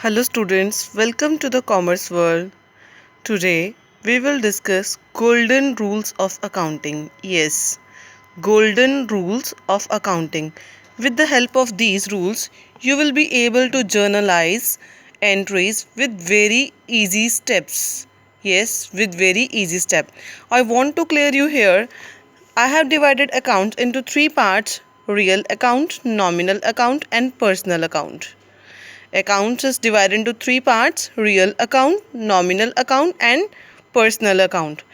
Hello students, welcome to the Commerce World. Today we will discuss golden rules of accounting. Yes, golden rules of accounting. With the help of these rules, you will be able to journalize entries with very easy steps. Yes, with very easy step. I want to clear you here. I have divided accounts into three parts: real account, nominal account, and personal account. Accounts is divided into three parts: real account, nominal account, and personal account.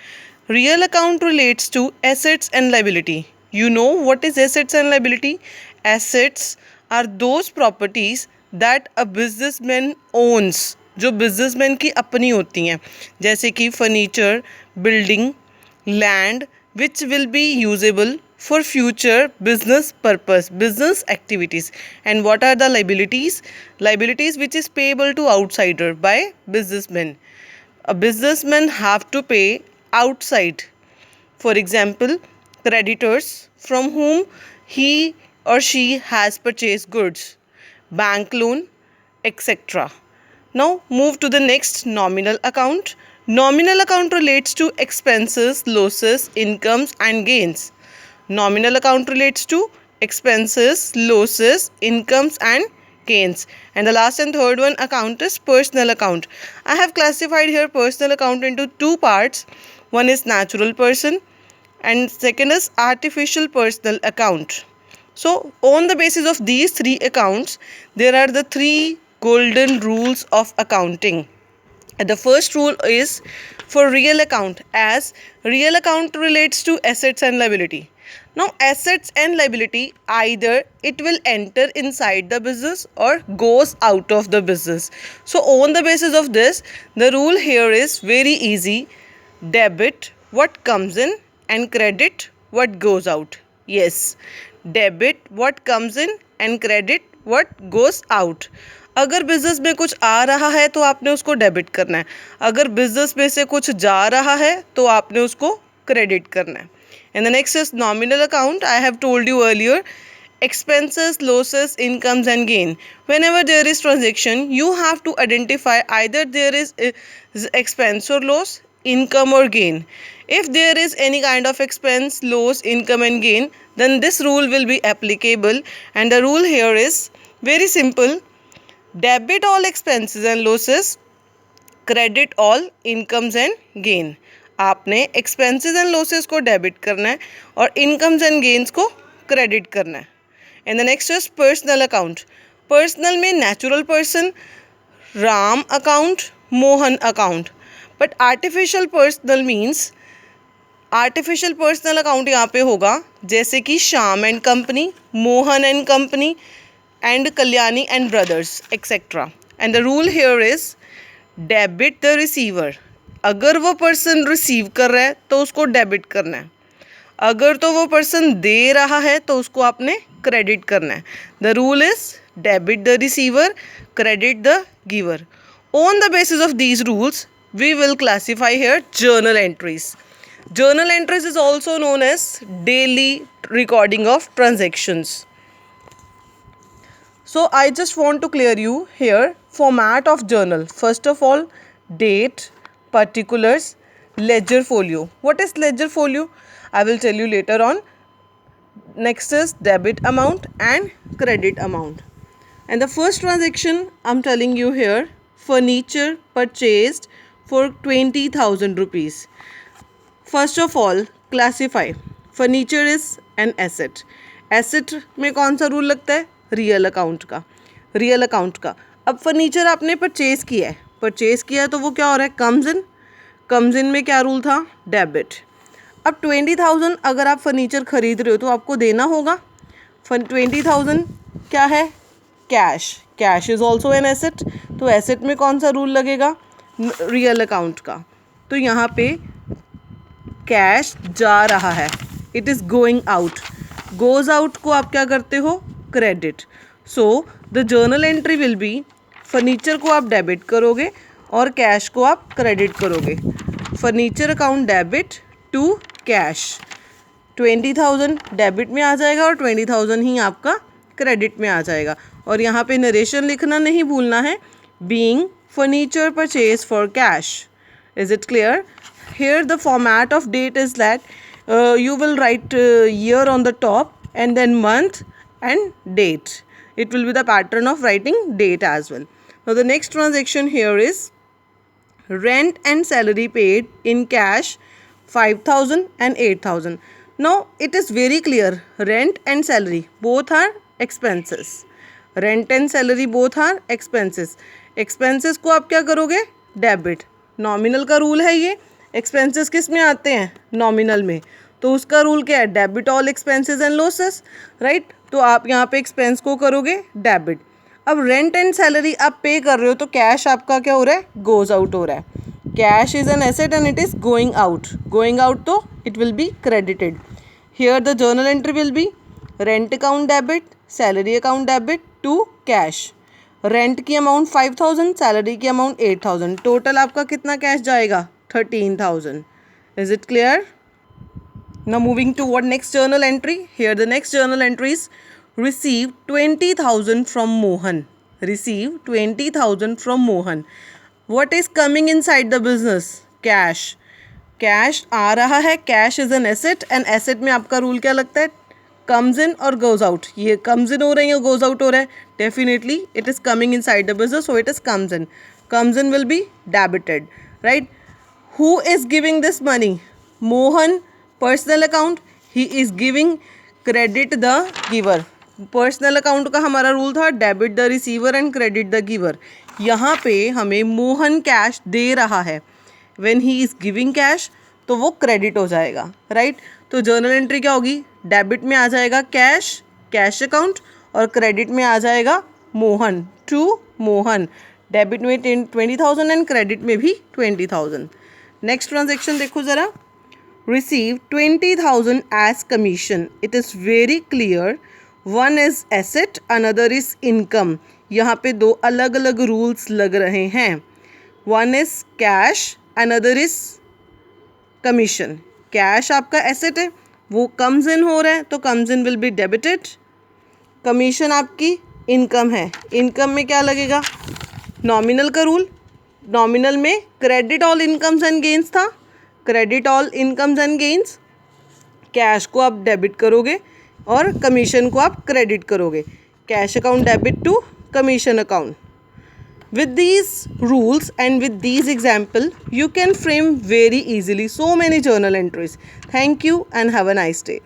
Real account relates to assets and liability. You know what is assets and liability? Assets are those properties that a businessman owns, जो businessman की अपनी होती हैं, जैसे कि furniture, building, land which will be usable for future business purpose, business activities. And what are the liabilities? Liabilities which is payable to outsider by businessmen. A businessman have to pay outside, for example, creditors from whom he or she has purchased goods, bank loan, etc. Now move to the next, nominal account. Nominal account relates to expenses, losses, incomes and gains. Nominal account relates to expenses, losses, incomes and gains. And the last and third one account is personal account. I have classified here personal account into two parts. One is natural person and second is artificial personal account. So on the basis of these three accounts, there are the three golden rules of accounting. The first rule is for real account, as real account relates to assets and liability. Now assets and liability, either it will enter inside the business or goes out of the business. So on the basis of this, the rule here is very easy: debit what comes in and credit what goes out. Yes, debit what comes in and credit what goes out. अगर business में कुछ आ रहा है तो आपने उसको debit करना है, अगर बिजनेस में से कुछ जा रहा है तो आपने उसको क्रेडिट करना है. And the next is nominal account. I have told you earlier, expenses, losses, incomes and gain. Whenever there is transaction, you have to identify either there is expense or loss, income or gain. If there is any kind of expense, loss, income and gain, then this rule will be applicable. And the rule here is very simple: debit all expenses and losses, credit all incomes and gain. आपने expenses and losses को debit करना है और incomes and gains को credit करना है. And the next is personal account. Personal में natural person, Ram account, Mohan account. But artificial personal means, artificial personal account यहाँ पे होगा जैसे कि Shyam and company, Mohan and company and Kalyani and brothers etcetera. And the rule here is debit the receiver. अगर वो person receive कर रहा है तो उसको डेबिट करना है, अगर तो वो पर्सन दे रहा है तो उसको आपने क्रेडिट करना है. The rule is debit the receiver, credit the giver. On the basis of these rules we will classify here journal entries. Journal entries is also known as daily recording of transactions. So I just want to clear you here format of journal. First of all, date, particulars, ledger folio. What is ledger folio? I will tell you later on. Next is debit amount and credit amount. And the first transaction I'm telling you here, furniture purchased for 20,000 rupees. First of all classify, furniture is an asset. Asset में कौन सा rule लगता है? Real account का. Real account का. अब furniture आपने purchase किया है, परचेज़ किया है तो वो क्या हो रहा है? Comes in. कम्स इन में क्या रूल था? डेबिट. अब 20,000 अगर आप फर्नीचर खरीद रहे हो तो आपको देना होगा. 20,000 क्या है? Cash. Cash is also an asset. तो एसेट में कौन सा रूल लगेगा? रियल अकाउंट का. तो यहाँ पे कैश जा रहा है, it is going out. Goes out को आप क्या करते हो? Credit. So the journal entry will B, furniture को आप डेबिट करोगे और कैश को आप क्रेडिट करोगे. Furniture account debit to cash. 20,000 debit में आ जाएगा और 20,000 ही आपका क्रेडिट में आ जाएगा. और यहाँ पे नरेशन लिखना नहीं भूलना है, being furniture purchased for cash. Is it clear? Here the format of date is that you will write year on the top and then month and date. It will be the pattern of writing date as well. Now the next transaction here is rent and salary paid in cash 5,000 and 8,000. Now it is very clear, rent and salary both are expenses. Rent and salary both are expenses. Expenses को आप क्या करोगे? Debit. Nominal का rule है ये. Expenses किस में आते हैं? नॉमिनल में. तो उसका रूल क्या है? Debit all expenses and losses. Right. तो आप यहाँ पे एक्सपेंस को करोगे डेबिट. अब रेंट एंड सैलरी आप पे कर रहे हो तो कैश आपका क्या हो रहा है? गोज आउट हो रहा है. Cash is an asset and it is going out. Going out तो it will be credited. Here the journal entry will be rent account debit, salary account debit to cash. Rent की amount 5,000, salary की amount 8,000. Total आपका कितना cash जाएगा? 13,000. Is it clear? Now moving to what next journal entry? Here the next journal entry is receive 20,000 from Mohan. Receive 20,000 from Mohan. What is coming inside the business? Cash. Cash आ रहा है. Cash is an asset and asset में आपका rule क्या लगता है? Comes in or goes out. ये comes in हो रहा है या goes out हो रहा है? Definitely it is coming inside the business, so it is comes in. Comes in will be debited, right? Who is giving this money? Mohan. Personal account. He is giving credit the giver. Personal account का हमारा rule था debit the receiver and credit the giver. यहाँ पे हमें Mohan cash दे रहा है. When he is giving cash तो वो क्रेडिट हो जाएगा. राइट. तो जर्नल एंट्री क्या होगी? डेबिट में आ जाएगा कैश, कैश अकाउंट, और क्रेडिट में आ जाएगा मोहन, टू मोहन. डेबिट में 20,000 एंड क्रेडिट में भी 20,000. नेक्स्ट ट्रांजेक्शन देखो ज़रा. Receive 20,000 as commission. It is very clear. One is asset, another is income. यहाँ पे दो अलग अलग रूल्स लग रहे हैं. One is cash, another is commission. Cash आपका asset है, वो comes in हो रहा है तो comes in will be debited. Commission आपकी income है. Income में क्या लगेगा? Nominal का रूल. Nominal में credit all incomes and gains था. Credit all incomes and gains. Cash को आप डेबिट करोगे और कमीशन को आप क्रेडिट करोगे. Cash account debit to commission account. With these rules and with these example you can frame very easily so many journal entries. Thank you and have a nice day.